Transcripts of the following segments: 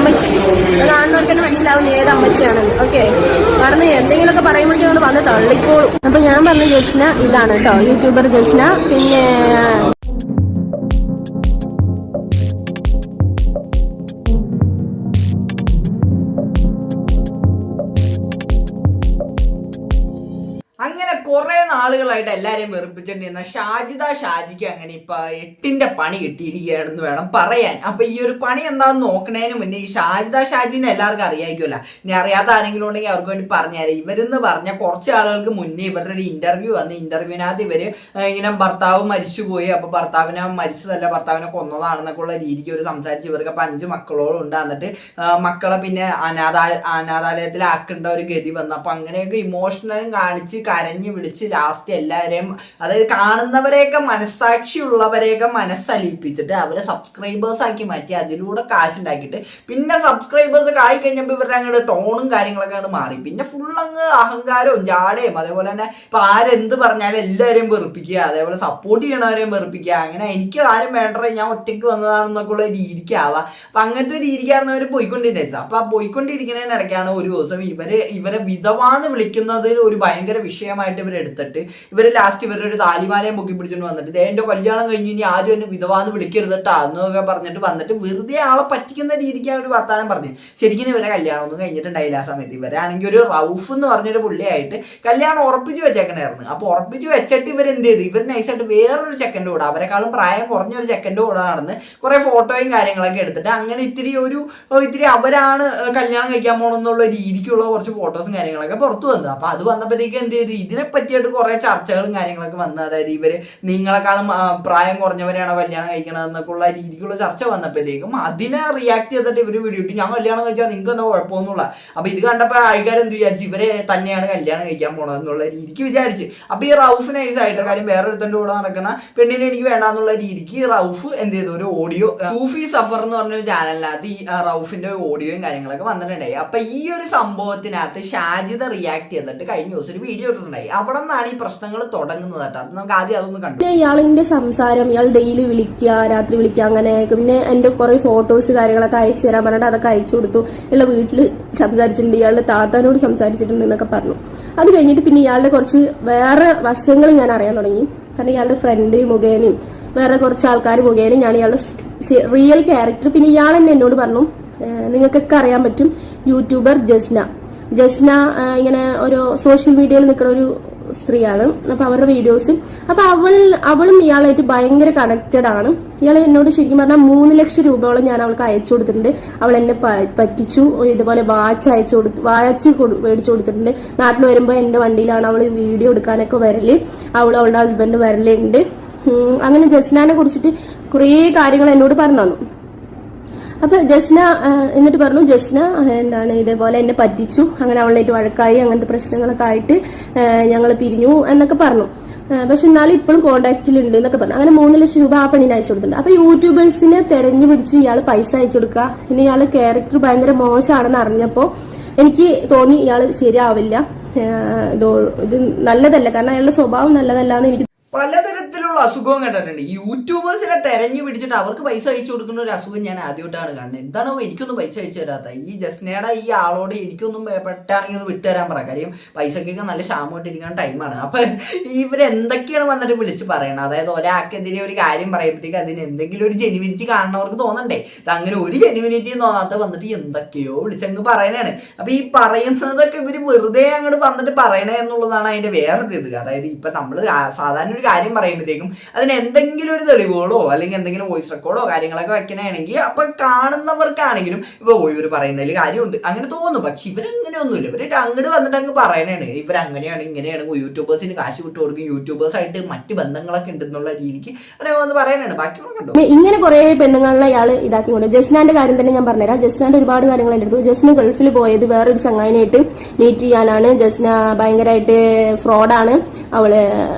അമ്മച്ചി. അത് കാണുന്നവർക്ക് തന്നെ മനസ്സിലാവും ഏത് അമ്മച്ചിയാണെന്ന്. ഓക്കെ, കാരണം എന്തെങ്കിലുമൊക്കെ പറയുമ്പോഴേക്കും അങ്ങോട്ട് വന്ന് തള്ളിക്കോളും. അപ്പൊ ഞാൻ പറഞ്ഞ ജസ്ന ഇതാണ് കേട്ടോ, യൂട്യൂബർ ജസ്ന. പിന്നെ അങ്ങനെ കുറെ നാളുകളായിട്ട് എല്ലാരെയും വെറുപ്പിച്ചിട്ടുണ്ടെന്ന ഷാജിക്ക് അങ്ങനെ ഇപ്പൊ 8ന്റെ പണി കിട്ടിയിരിക്കുകയാണെന്ന് വേണം പറയാൻ. അപ്പൊ ഈ ഒരു പണി എന്താണെന്ന് നോക്കണേന് മുന്നേ ഈ ഷാജിനെ എല്ലാവർക്കും അറിയായിരിക്കുമല്ലോ. ഇനി അറിയാത്ത ആരെങ്കിലും ഉണ്ടെങ്കിൽ അവർക്ക് വേണ്ടി പറഞ്ഞുതരാം. ഇവരെന്ന് പറഞ്ഞ കുറച്ച് ആളുകൾക്ക് മുന്നേ ഇവരുടെ ഒരു ഇന്റർവ്യൂ വന്ന് ഇന്റർവ്യൂവിനകത്ത് ഇവര് ഇങ്ങനെ ഭർത്താവ് മരിച്ചുപോയി, അപ്പൊ ഭർത്താവിനെ മരിച്ചതല്ല ഭർത്താവിനെ കൊന്നതാണെന്നൊക്കെ ഉള്ള രീതിക്ക് ഇവർ സംസാരിച്ച് ഇവർക്ക് അപ്പൊ 5 മക്കളോളം ഉണ്ട്. എന്നിട്ട് മക്കളെ പിന്നെ അനാഥാലയത്തിലാക്കേണ്ട ഒരു ഗതി വന്നു. അപ്പൊ അങ്ങനെയൊക്കെ ഇമോഷണലും കാണിച്ച് കരഞ്ഞു വിളിച്ച് ലാസ്റ്റ് എല്ലാവരെയും, അതായത് കാണുന്നവരെയൊക്കെ മനസ്സാക്ഷിയുള്ളവരെയൊക്കെ മനസ്സലിപ്പിച്ചിട്ട് അവരെ സബ്സ്ക്രൈബേഴ്സ് ആക്കി മാറ്റി അതിലൂടെ കാശുണ്ടാക്കിയിട്ട് പിന്നെ സബ്സ്ക്രൈബേഴ്സ് ഒക്കെ ആയി കഴിഞ്ഞപ്പോൾ ഇവരുടെ അങ്ങോട്ട് ടോണും കാര്യങ്ങളൊക്കെ അങ്ങോട്ട് മാറി. പിന്നെ ഫുൾ അങ്ങ് അഹങ്കാരവും ജാടയും, അതേപോലെ തന്നെ ഇപ്പൊ ആരെന്ത് പറഞ്ഞാലും എല്ലാവരെയും വെറുപ്പിക്കുക, അതേപോലെ സപ്പോർട്ട് ചെയ്യണവരെയും വെറുപ്പിക്കുക. അങ്ങനെ എനിക്ക് ആരും വേണ്ടേ, ഞാൻ ഒറ്റയ്ക്ക് വന്നതാണെന്നൊക്കെ ഉള്ള രീതിക്കാവാം. അപ്പൊ അങ്ങനത്തെ ഒരു രീതിക്കായിരുന്നു അവർ പോയിക്കൊണ്ടിരുന്നത്. അപ്പൊ ആ പോയിക്കൊണ്ടിരിക്കുന്നതിനിടയ്ക്കാണ് ഒരു ദിവസം ഇവരെ വിധവാന്ന് വിളിക്കുന്നതിൽ ഒരു ഭയങ്കര വിഷയമായിട്ട് ഇവരെടുത്തിട്ട് ഇവര് ലാസ്റ്റ് ഇവരുടെ ഒരു താലിമാലയും പൊക്കി പിടിച്ചോണ്ട് വന്നിട്ട് എന്റെ കല്യാണം കഴിഞ്ഞ് ഇനി ആരും എന്നെ വിധവാന്ന് വിളിക്കരുതട്ടാ എന്നൊക്കെ പറഞ്ഞിട്ട് വന്നിട്ട് വെറുതെ ആളെ പറ്റിക്കുന്ന രീതിക്കാണ് ഒരു വർത്താനം പറഞ്ഞു. ശരിക്കും ഇവരെ കല്യാണം ഒന്നും കഴിഞ്ഞിട്ടുണ്ടായില്ല ആ സമയത്ത്. ഇവരാണെങ്കിൽ ഒരു റൌഫ് എന്ന് പറഞ്ഞൊരു പുള്ളിയായിട്ട് കല്യാണം ഉറപ്പിച്ചു വെച്ചേക്കണായിരുന്നു. അപ്പൊ ഉറപ്പിച്ചു വെച്ചിട്ട് ഇവരെന്ത് ചെയ്തു, ഇവർ നൈസായിട്ട് വേറൊരു ചെക്കൻ്റെ കൂടെ, അവരെക്കാളും പ്രായം കുറഞ്ഞൊരു ചെക്കൻ്റെ കൂടെ നടന്ന് കുറെ ഫോട്ടോയും കാര്യങ്ങളൊക്കെ എടുത്തിട്ട് അങ്ങനെ ഇത്തിരി അവരാണ് കല്യാണം കഴിക്കാൻ പോകണമെന്നുള്ള രീതിക്കുള്ള കുറച്ച് ഫോട്ടോസും കാര്യങ്ങളൊക്കെ പുറത്തു വന്നു. അപ്പൊ അത് വന്നപ്പോഴത്തേക്ക് എന്ത് ചെയ്തു, ഇതിനെ പറ്റിയിട്ട് കുറെ ചർച്ചകളും കാര്യങ്ങളൊക്കെ വന്നു. അതായത് ഇവര് നിങ്ങളെക്കാളും പ്രായം കുറഞ്ഞവരെയാണോ കല്യാണം കഴിക്കണത് എന്നൊക്കെ ഉള്ള രീതിക്കുള്ള ചർച്ച വന്നപ്പോഴത്തേക്കും അതിനെ റിയാക്ട് ചെയ്തിട്ട് ഇവര് വീഡിയോ ഇട്ട് ഞാൻ കല്യാണം കഴിച്ചാൽ നിങ്ങൾക്ക് എന്താ കുഴപ്പമൊന്നുമില്ല. അപ്പൊ ഇത് കണ്ടപ്പോൾ ആൾക്കാരെന്ത് വിചാരിച്ചു, ഇവരെ തന്നെയാണ് കല്യാണം കഴിക്കാൻ പോണത് എന്നുള്ള രീതിക്ക് വിചാരിച്ച്. അപ്പൊ ഈ റൌഫ് നൈസായിട്ട് കാര്യം വേറൊരുത്തൻ്റെ കൂടെ നടക്കുന്ന പെണ്ണിനെ എനിക്ക് വേണ്ടാന്നുള്ള രീതിക്ക് റൌഫ് എന്ത് ചെയ്തു, ഒരു ഓഡിയോ സൂഫി സഫർ എന്ന് പറഞ്ഞൊരു ചാനലിനകത്ത് ഈ റൌഫിന്റെ ഓഡിയോയും കാര്യങ്ങളൊക്കെ വന്നിട്ടുണ്ടായി. അപ്പൊ ഈ ഒരു സംഭവത്തിനകത്ത് ഷാജിദ റിയാക്ട് ചെയ്തിട്ട് കഴിഞ്ഞ ദിവസം ഒരു വീഡിയോ ഇട്ടിട്ടുണ്ടായി. അവിടെ നിന്നാണ് ഈ പ്രശ്നങ്ങൾ തുടങ്ങുന്നത് കേട്ടോ. നമുക്ക് ആദ്യം അതൊന്ന് കണ്ടു. ഇയാളിന്റെ സംസാരം, ഇയാൾ ഡെയിലി വിളിക്കുക, രാത്രി വിളിക്കുക, അങ്ങനെ പിന്നെ എന്റെ കുറെ ഫോട്ടോസ് കാര്യങ്ങളൊക്കെ അയച്ചു തരാൻ പറഞ്ഞിട്ട് അതൊക്കെ അയച്ചു കൊടുത്തു. ഇയാളുടെ വീട്ടിൽ സംസാരിച്ചിട്ടുണ്ട്, ഇയാളുടെ താത്താനോട് സംസാരിച്ചിട്ടുണ്ട് എന്നൊക്കെ പറഞ്ഞു. അത് കഴിഞ്ഞിട്ട് പിന്നെ ഇയാളുടെ കുറച്ച് വേറെ വശങ്ങൾ ഞാൻ അറിയാൻ തുടങ്ങി. കാരണം ഇയാളുടെ ഫ്രണ്ട് മുഖേനയും വേറെ കുറച്ച് ആൾക്കാർ മുഖേനയും ഞാൻ ഇയാളുടെ റിയൽ ക്യാരക്ടർ, പിന്നെ ഇയാൾ തന്നെ എന്നോട് പറഞ്ഞു നിങ്ങൾക്കൊക്കെ അറിയാൻ പറ്റും യൂട്യൂബർ ജസ്ന ഇങ്ങനെ ഒരു സോഷ്യൽ മീഡിയയിൽ നിൽക്കുന്ന ഒരു സ്ത്രീയാണ്. അപ്പൊ അവരുടെ വീഡിയോസും അപ്പൊ അവളും ഇയാളായിട്ട് ഭയങ്കര കണക്റ്റഡ് ആണ്. ഇയാൾ എന്നോട് ശരിക്കും പറഞ്ഞാൽ 3 ലക്ഷം രൂപയോളം ഞാൻ അവൾക്ക് അയച്ചു കൊടുത്തിട്ടുണ്ട്. അവൾ എന്നെ പറ്റിച്ചു. ഇതുപോലെ വാച്ച് മേടിച്ചു കൊടുത്തിട്ടുണ്ട്. നാട്ടിൽ വരുമ്പോൾ എന്റെ വണ്ടിയിലാണ് അവൾ വീഡിയോ എടുക്കാനൊക്കെ വരല്. അവളുടെ ഹസ്ബൻഡ് വരലുണ്ട്. അങ്ങനെ ജസ്നാനെ കുറിച്ചിട്ട് കുറേ കാര്യങ്ങൾ എന്നോട് പറഞ്ഞു തന്നു. അപ്പൊ ജസ്ന എന്നിട്ട് പറഞ്ഞു ജസ്ന എന്താണ് ഇതേപോലെ എന്നെ പറ്റിച്ചു, അങ്ങനെ അവളായിട്ട് വഴക്കായി, അങ്ങനത്തെ പ്രശ്നങ്ങളൊക്കെ ആയിട്ട് ഞങ്ങൾ പിരിഞ്ഞു എന്നൊക്കെ പറഞ്ഞു. പക്ഷെ എന്നാലും ഇപ്പോഴും കോണ്ടാക്റ്റിലുണ്ട് എന്നൊക്കെ പറഞ്ഞു. അങ്ങനെ 3 ലക്ഷം രൂപ ആ പെണ്ണിന് അയച്ചു കൊടുത്തിട്ടുണ്ട്. അപ്പൊ യൂട്യൂബേഴ്സിനെ തെരഞ്ഞു പിടിച്ച് ഇയാൾ പൈസ അയച്ചു കൊടുക്കുക, പിന്നെ ഇയാള് ക്യാരക്ടർ ഭയങ്കര മോശമാണെന്ന് അറിഞ്ഞപ്പോ എനിക്ക് തോന്നി ഇയാള് ശരിയാവില്ല, ഇത് നല്ലതല്ല, കാരണം അയാളുടെ സ്വഭാവം നല്ലതല്ല എന്ന് എനിക്ക്. പലതരത്തിലുള്ള അസുഖവും കണ്ടിട്ടുണ്ട്. യൂട്യൂബേഴ്സിനെ തെരഞ്ഞു പിടിച്ചിട്ട് അവർക്ക് പൈസ അയച്ചു കൊടുക്കുന്ന ഒരു അസുഖം ഞാൻ ആദ്യമായിട്ടാണ് കാണുന്നത്. എന്താണോ എനിക്കൊന്നും പൈസ അയച്ചു തരാത്ത ഈ ജസ്നയുടെ ഈ ആളോട് എനിക്കൊന്നും പെട്ടാണെങ്കിൽ ഒന്ന് വിട്ടുതരാൻ പറ. കാര്യം പൈസക്കൊക്കെ നല്ല ക്ഷാമമായിട്ടിരിക്കുന്ന ടൈമാണ്. അപ്പൊ ഇവരെന്തൊക്കെയാണ് വന്നിട്ട് വിളിച്ച് പറയണത്, അതായത് ഒരാൾക്കെതിരെ ഒരു കാര്യം പറയുമ്പോഴത്തേക്ക് അതിന് എന്തെങ്കിലും ഒരു ജെനുവിനിറ്റി കാണുന്നവർക്ക് തോന്നണ്ടേ. അങ്ങനെ ഒരു ജെനുവിനിറ്റിയും തോന്നാത്ത വന്നിട്ട് എന്തൊക്കെയോ വിളിച്ചങ്ങ് പറയണാണ്. അപ്പൊ ഈ പറയുന്നതൊക്കെ ഇവര് വെറുതെ അങ്ങോട്ട് വന്നിട്ട് പറയണേ എന്നുള്ളതാണ് അതിന്റെ വേറൊരു ഇത്. അതായത് ഇപ്പൊ നമ്മള് സാധാരണ ഒരു കാര്യം പറയുമ്പോഴത്തേക്കും അതിന് എന്തെങ്കിലും ഒരു തെളിവുകളോ അല്ലെങ്കിൽ എന്തെങ്കിലും വോയിസ് റെക്കോർഡോ കാര്യങ്ങളൊക്കെ വെക്കണമെങ്കിൽ അപ്പൊ കാണുന്നവർക്കാണെങ്കിലും ഇപ്പൊ ഇവർ പറയുന്നതിൽ കാര്യമുണ്ട് അങ്ങനെ തോന്നും. പക്ഷെ ഇവരങ്ങനെയൊന്നുമില്ല, ഇവര് അങ്ങോട്ട് വന്നിട്ട് അങ്ങ് പറയണാണ് ഇവരങ്ങനെയാണ് ഇങ്ങനെയാണ്, യൂട്യൂബേഴ്സിന് കാശ് വിട്ടു കൊടുക്കും, യൂട്യൂബേഴ്സായിട്ട് മറ്റ് ബന്ധങ്ങളൊക്കെ ഉണ്ടെന്നുള്ള രീതിക്ക് അങ്ങനെ വന്ന് പറയാനാണ്. ബാക്കിയുള്ള കണ്ടോ ഇങ്ങനെ കുറെ പെണ്ണുങ്ങളെ ഇയാള് ഇതാക്കിക്കൊണ്ട്. ജസ്നാന്റെ കാര്യം തന്നെ ഞാൻ പറഞ്ഞുതരാം. ജസ്നാന്റെ ഒരുപാട് കാര്യങ്ങൾ എൻ്റെ അടുത്തു. ജസ്ന ഗൾഫിൽ പോയത് വേറൊരു ചങ്ങായിനായിട്ട് മീറ്റ് ചെയ്യാനാണ്. ജസ്ന ഭയങ്കരമായിട്ട് ഫ്രോഡാണ്. അവള്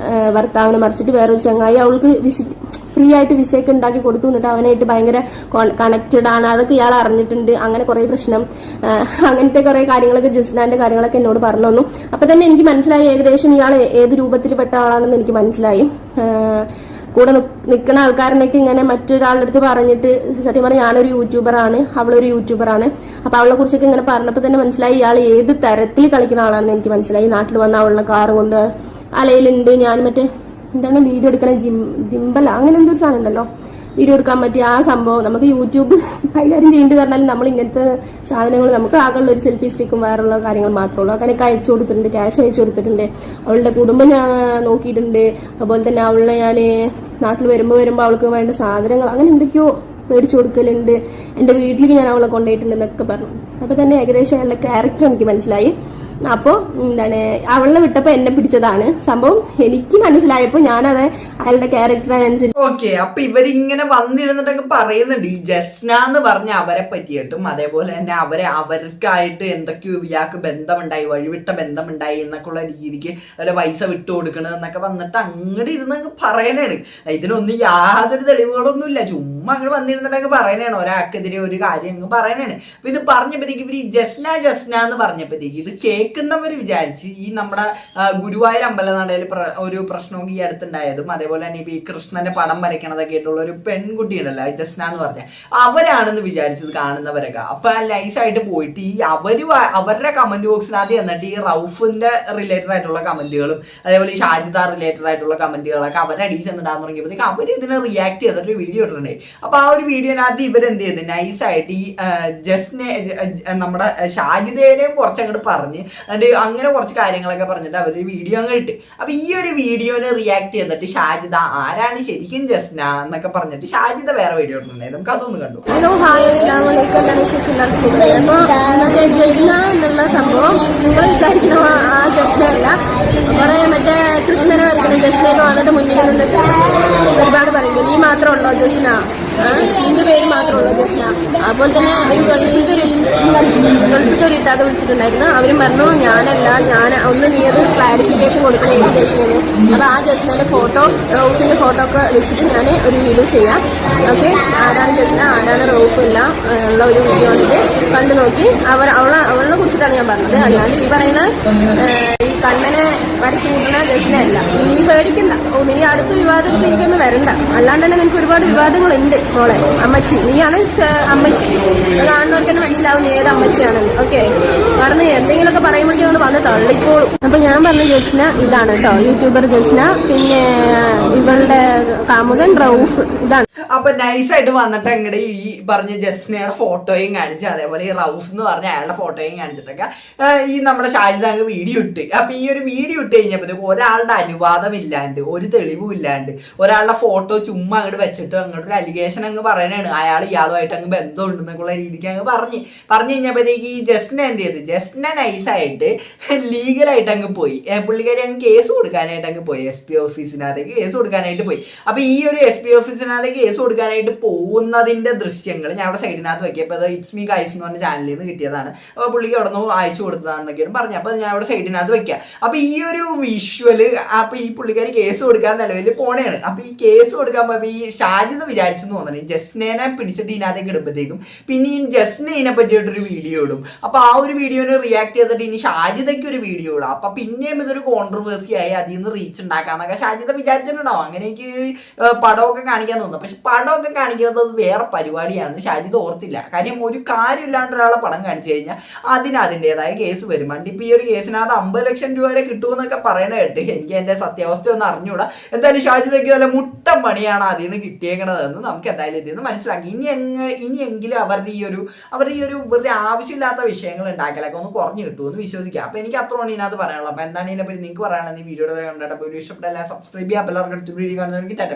ഭർത്താവിനെ മറിച്ചിട്ട് വേറൊരു ചങ്ങായി അവൾക്ക് ഫ്രീ ആയിട്ട് വിസയൊക്കെ ഉണ്ടാക്കി കൊടുത്തു. എന്നിട്ട് അവനായിട്ട് ഭയങ്കര കണക്റ്റഡ് ആണ്. അതൊക്കെ ഇയാൾ അറിഞ്ഞിട്ടുണ്ട്. അങ്ങനെ കുറെ പ്രശ്നം, അങ്ങനത്തെ കുറെ കാര്യങ്ങളൊക്കെ ജസ്നാന്റെ കാര്യങ്ങളൊക്കെ എന്നോട് പറഞ്ഞു തന്നു. അപ്പൊ തന്നെ എനിക്ക് മനസ്സിലായി ഏകദേശം ഇയാൾ ഏത് രൂപത്തിൽ പെട്ട ആളാണെന്ന് എനിക്ക് മനസ്സിലായി. കൂടെ നിൽക്കുന്ന ആൾക്കാരനൊക്കെ ഇങ്ങനെ മറ്റൊരാളുടെ അടുത്ത് പറഞ്ഞിട്ട്, സത്യം പറഞ്ഞാൽ ഞാനൊരു യൂട്യൂബറാണ്, അവളൊരു യൂട്യൂബറാണ്, അപ്പൊ അവളെ കുറിച്ചൊക്കെ ഇങ്ങനെ പറഞ്ഞപ്പോൾ തന്നെ മനസ്സിലായി ഇയാൾ ഏത് തരത്തിൽ കളിക്കുന്ന ആളാണെന്ന് എനിക്ക് മനസ്സിലായി. നാട്ടിൽ വന്ന അവളുടെ കാറ് കൊണ്ട് അലയിലുണ്ട്, ഞാൻ മറ്റേ എന്താണ് വീഡിയോ എടുക്കണ ജിംബൽ അങ്ങനെ എന്തൊരു സാധനം ഉണ്ടല്ലോ, വീഡിയോ എടുക്കാൻ പറ്റിയ ആ സംഭവം. നമുക്ക് യൂട്യൂബ് കൈകാര്യം ചെയ്യേണ്ടത് പറഞ്ഞാൽ നമ്മൾ ഇങ്ങനത്തെ സാധനങ്ങൾ, നമുക്ക് ആകെയുള്ള ഒരു സെൽഫി സ്റ്റിക്കും വേറുള്ള കാര്യങ്ങൾ മാത്രമേ ഉള്ളൂ. അങ്ങനെയൊക്കെ അയച്ചു കൊടുത്തിട്ടുണ്ട്, ക്യാഷ് അയച്ചു കൊടുത്തിട്ടുണ്ട്, അവളുടെ കുടുംബം ഞാൻ നോക്കിയിട്ടുണ്ട്. അതുപോലെ തന്നെ അവളെ ഞാൻ നാട്ടിൽ വരുമ്പോൾ അവൾക്ക് വേണ്ട സാധനങ്ങൾ അങ്ങനെ എന്തൊക്കെയോ മേടിച്ചു കൊടുക്കലുണ്ട്, എൻ്റെ വീട്ടിലേക്ക് ഞാൻ അവളെ കൊണ്ടുപോയിട്ടുണ്ട് എന്നൊക്കെ പറഞ്ഞു. അപ്പൊ തന്നെ ഏകദേശം അവളുടെ ക്യാരക്ടർ എനിക്ക് മനസ്സിലായി. അപ്പോൾ എന്താണ് അവളെ വിട്ടപ്പോ എന്നെ പിടിച്ചതാണ് സംഭവം. എനിക്ക് മനസ്സിലായപ്പോ ഞാനത് അയാളുടെ ക്യാരക്ടറിനനുസരിച്ച് ഓക്കെ. അപ്പൊ ഇവരിങ്ങനെ വന്നിരുന്നിട്ടൊക്കെ പറയുന്നുണ്ട് ഈ ജസ്ന എന്ന് പറഞ്ഞ അവരെ പറ്റിയിട്ടും, അതേപോലെ തന്നെ അവർക്കായിട്ട് എന്തൊക്കെയോ ഇയാൾക്ക് ബന്ധമുണ്ടായി, വഴിവിട്ട ബന്ധമുണ്ടായി എന്നൊക്കെയുള്ള രീതിക്ക് അവരെ പൈസ വിട്ടു കൊടുക്കണത് എന്നൊക്കെ വന്നിട്ട് അങ്ങോട്ട് ഇരുന്നൊക്കെ പറയണാണ്. ഇതിനൊന്നും യാതൊരു തെളിവുകളൊന്നും ഇല്ല, ചുമ്മാ അങ്ങോട്ട് വന്നിരുന്നിട്ടൊക്കെ പറയണാണ്, ഒരാൾക്കെതിരെ ഒരു കാര്യം അങ്ങ് പറയണാണ്. അപ്പൊ ഇത് പറഞ്ഞപ്പോഴത്തേക്ക് ഇവര് ജസ്ന എന്ന് പറഞ്ഞപ്പോഴത്തേക്ക് ഇത് കേൾക്കുന്നവർ വിചാരിച്ച് ഈ നമ്മുടെ ഗുരുവായൂർ അമ്പലനടയിൽ ഒരു പ്രശ്നമൊക്കെ ഈ അടുത്തുണ്ടായതും, അതേപോലെ തന്നെ ഇപ്പൊ ഈ കൃഷ്ണന്റെ പടം വരയ്ക്കണതൊക്കെ ആയിട്ടുള്ള ഒരു പെൺകുട്ടി ഉണ്ടല്ലോ ജസ്ന എന്ന് പറഞ്ഞ, അവരാണെന്ന് വിചാരിച്ചത് കാണുന്നവരൊക്കെ. അപ്പൊ നൈസായിട്ട് പോയിട്ട് ഈ അവരുടെ കമന്റ് ബോക്സിനകത്ത് എന്നിട്ട് ഈ റൌഫിന്റെ റിലേറ്റഡ് ആയിട്ടുള്ള കമന്റുകളും അതേപോലെ ഈ ഷാജിദ റിലേറ്റഡ് ആയിട്ടുള്ള കമന്റുകളൊക്കെ അവരടിച്ച് ചെന്നിടാൻ തുടങ്ങിയപ്പോഴത്തേക്ക് അവർ ഇതിനെ റിയാക്ട് ചെയ്തിട്ട് ഒരു വീഡിയോ ഇട്ടിട്ടുണ്ട്. അപ്പൊ ആ ഒരു വീഡിയോനകത്ത് ഇവരെന്ത് ചെയ്ത് നൈസായിട്ട് ഈ ജസ്നെ നമ്മുടെ ഷാജിദയെയും കുറച്ചങ്ങോട്ട് പറഞ്ഞ് എന്നിട്ട് അങ്ങനെ കുറച്ച് കാര്യങ്ങളൊക്കെ പറഞ്ഞിട്ട് അവര് വീഡിയോ അങ്ങ് ഇട്ട്. അപ്പൊ ഈ ഒരു വീഡിയോനെ റിയാക്ട് ചെയ്തിട്ട് ഷാജിദ ആരാണ് ശരിക്കും ജസ്ന എന്നൊക്കെ പറഞ്ഞിട്ട് ഷാജിദ വേറെ വീഡിയോ ഇട്ടിട്ടുണ്ടായി, നമുക്ക് അതൊന്ന് കണ്ടു. ഹലോ ഹായ് അസ്സലാമു അലൈക്കും. ജസ്ന എന്നുള്ള സംഭവം നിങ്ങൾ വിചാരിക്കുന്ന ആ ജസ്ന അല്ല, കുറെ മറ്റേ കൃഷ്ണനെ വരയ്ക്കുന്ന ജസ്നയൊക്കെ വന്നിട്ട് മുന്നിൽ നിന്നിട്ട് ഒരുപാട് പറയുന്നത് നീ മാത്രമുള്ളോ ജസ്ന, നിന്റെ പേര് മാത്രമുള്ളൂ ജസ്ന. അതുപോലെ തന്നെ ഒരു ഗൾഫിൽ ഒരു ഇത്താതെ വിളിച്ചിട്ടുണ്ടായിരുന്നു, അവരും പറഞ്ഞു ഞാനല്ല, ഒന്ന് നീ അത് ക്ലാരിഫിക്കേഷൻ കൊടുക്കണം ഏത് ജസ്നേന്ന്. അപ്പൊ ആ ജസ്നയുടെ ഫോട്ടോ റൌഫിന്റെ ഫോട്ടോ ഒക്കെ വെച്ചിട്ട് ഞാൻ ഒരു വീഡിയോ ചെയ്യാം. ഓക്കെ, ആരാണ് ജസ്ന ആരാണ് റൌഫ് ഇല്ല ഉള്ള ഒരു വീഡിയോ ആണിത്, കണ്ടു നോക്കി. അവളെ കുറിച്ചിട്ടാണ് ഞാൻ പറഞ്ഞത്, അല്ലാണ്ട് ഈ പറയുന്ന ഈ കണ്ണനെ വരച്ചു കൂട്ടുന്ന ജസ്ന അല്ല. നീ പേടിക്കണ്ട, നീ അടുത്ത വിവാദത്തിൽ എനിക്കൊന്നും വരണ്ട, അല്ലാണ്ട് തന്നെ നിനക്ക് ഒരുപാട് വിവാദങ്ങളുണ്ട് മോളെ. അമ്മച്ചി നീയാണ് അമ്മച്ചി, കാണുന്നവർക്ക് തന്നെ മനസ്സിലാവും നീ ഏത് അമ്മച്ചിയാണെന്ന്. ഓക്കെ, പറഞ്ഞ് എന്തെങ്കിലുമൊക്കെ പറയുമ്പോഴേക്കും കൊണ്ട് വന്ന് തള്ളിക്കോളും. അപ്പൊ ഞാൻ പറഞ്ഞ ജസ്ന ഇതാണ് കേട്ടോ, യൂട്യൂബർ ജസ്ന. പിന്നെ ഇവളുടെ കാമുകൻ റൌഫ്, ഇതാണ്. അപ്പൊ നൈസായിട്ട് വന്നിട്ട് അങ്ങടെ ഈ പറഞ്ഞ ജസ്നയുടെ ഫോട്ടോയും കാണിച്ച്, അതേപോലെ ഈ റൌഫ് എന്ന് പറഞ്ഞ അയാളുടെ ഫോട്ടോയും കാണിച്ചിട്ടൊക്കെ ഈ നമ്മുടെ ഷാജിദ അങ്ങ് വീഡിയോ ഇട്ട്. അപ്പൊ ഈ ഒരു വീഡിയോ ഇട്ട് കഴിഞ്ഞപ്പോഴത്തേക്ക് ഒരാളുടെ അനുവാദം ഇല്ലാണ്ട്, ഒരു തെളിവും ഇല്ലാണ്ട്, ഒരാളുടെ ഫോട്ടോ ചുമ്മാ അങ്ങോട്ട് വെച്ചിട്ട് അങ്ങോട്ട് ഒരു അലിഗേഷൻ അങ്ങ് പറയണാണ് അയാൾ ഇയാളുമായിട്ട് അങ്ങ് ബന്ധമുണ്ടെന്നൊക്കെയുള്ള രീതിക്ക് അങ്ങ് പറഞ്ഞു കഴിഞ്ഞപ്പോഴത്തേക്ക് ഈ ജസ്ന എന്ത് ചെയ്ത്, ജസ്ന നൈസായിട്ട് ലീഗലായിട്ട് അങ്ങ് പോയി. പുള്ളിക്കാരി അങ്ങ് കേസ് കൊടുക്കാനായിട്ട് അങ്ങ് പോയി, SP ഓഫീസിനകത്തേക്ക് കേസ് കൊടുക്കാനായിട്ട് പോയി. അപ്പൊ ഈ ഒരു SP ഓഫീസിനകത്തേക്ക് കേസ് കൊടുക്കാനായിട്ട് പോകുന്നതിന്റെ ദൃശ്യങ്ങൾ ഞാൻ അവിടെ സൈഡിനകത്ത് വെക്കിയപ്പോൾ അത് ഇറ്റ്സ് മീ ഗൈസ് എന്ന് പറഞ്ഞ ചാനലിൽ നിന്ന് കിട്ടിയതാണ്. അപ്പൊ പുള്ളിക്ക് അവിടെ നിന്ന് അയച്ചു കൊടുത്തതാണെന്നൊക്കെയാണ് പറഞ്ഞു. അപ്പൊ ഞാൻ അവിടെ സൈഡിനകത്ത് വെക്കാം. അപ്പൊ ഈ ഒരു വിഷ്വല് അപ്പൊ ഈ പുള്ളിക്കാരി കേസ് കൊടുക്കാൻ നിലവിൽ പോണേണ്. അപ്പൊ ഈ കേസ് കൊടുക്കാൻ പോയപ്പോ ഈ ഷാജിദ് വിചാരിച്ചെന്ന് തോന്നണേ ജസ്നേനെ പിടിച്ചിട്ട് ഇതിനകത്തേക്ക് ഇടുമ്പോഴത്തേക്കും പിന്നെ ഈ ജസ്ന ഇതിനെ പറ്റിയിട്ടൊരു വീഡിയോ ഇടും. അപ്പൊ ആ ഒരു വീഡിയോനെ റിയാക്ട് ചെയ്തിട്ട് ഇനി ഷാജിദയ്ക്ക് ഒരു വീഡിയോ ഇടും. അപ്പൊ പിന്നെയും ഇതൊരു കോൺട്രവേഴ്സി ആയി, അതിൽ നിന്ന് റീച്ച് ഉണ്ടാക്കാന്നൊക്കെ ഷാജിദ വിചാരിച്ചിട്ടുണ്ടാവും. അങ്ങനെ എനിക്ക് പടമൊക്കെ കാണിക്കാൻ തോന്നുന്നു. പക്ഷെ പടമൊക്കെ കാണിക്കുന്നത് അത് വേറെ പരിപാടിയാണെന്ന് ഷാജിദ ഓർത്തില്ല. കാര്യം ഒരു കാര്യമില്ലാണ്ട് ഒരാളെ പടം കാണിച്ചു കഴിഞ്ഞാൽ അതിന് അതിൻ്റെതായ കേസ് വരും. ഇപ്പൊ ഈ ഒരു കേസിനകത്ത് 50 ലക്ഷം രൂപ വരെ കിട്ടുമെന്നൊക്കെ പറയണ കേട്ട്. എനിക്ക് അതിന്റെ സത്യാവസ്ഥ ഒന്നും അറിഞ്ഞൂടാ. എന്തായാലും ഷാജിദയ്ക്ക് നല്ല മുട്ടം പണിയാണ് അതിൽ നിന്ന് കിട്ടിയേക്കണതെന്ന് നമുക്ക് എന്തായാലും ഇതിൽ നിന്ന് മനസ്സിലാക്കി. ഇനിയെങ്കിലും അവരുടെ ഈ ഒരു വെറുതെ ആവശ്യമില്ലാത്ത വിഷയങ്ങൾ ഉണ്ടാക്കലൊക്കെ ഒന്ന് കുറഞ്ഞു കിട്ടുമെന്ന് വിശ്വസിക്കാം. അപ്പൊ എനിക്ക് അത്രയാണ് ഇതിനകത്ത് പറയാനുള്ളത്. അപ്പൊ എന്താണ് ഇതിനെപ്പറ്റി നിങ്ങൾക്ക് പറയാനുള്ളത്? ഈ വീഡിയോ കണ്ടിട്ട് വീഡിയോ ഇഷ്ടപ്പെട്ട എല്ലാം സബ്സ്ക്രൈബ് ചെയ്യാം. എല്ലാവർക്കും അടുത്ത വീഡിയോ കാണുന്നവർക്ക് ടാറ്റ.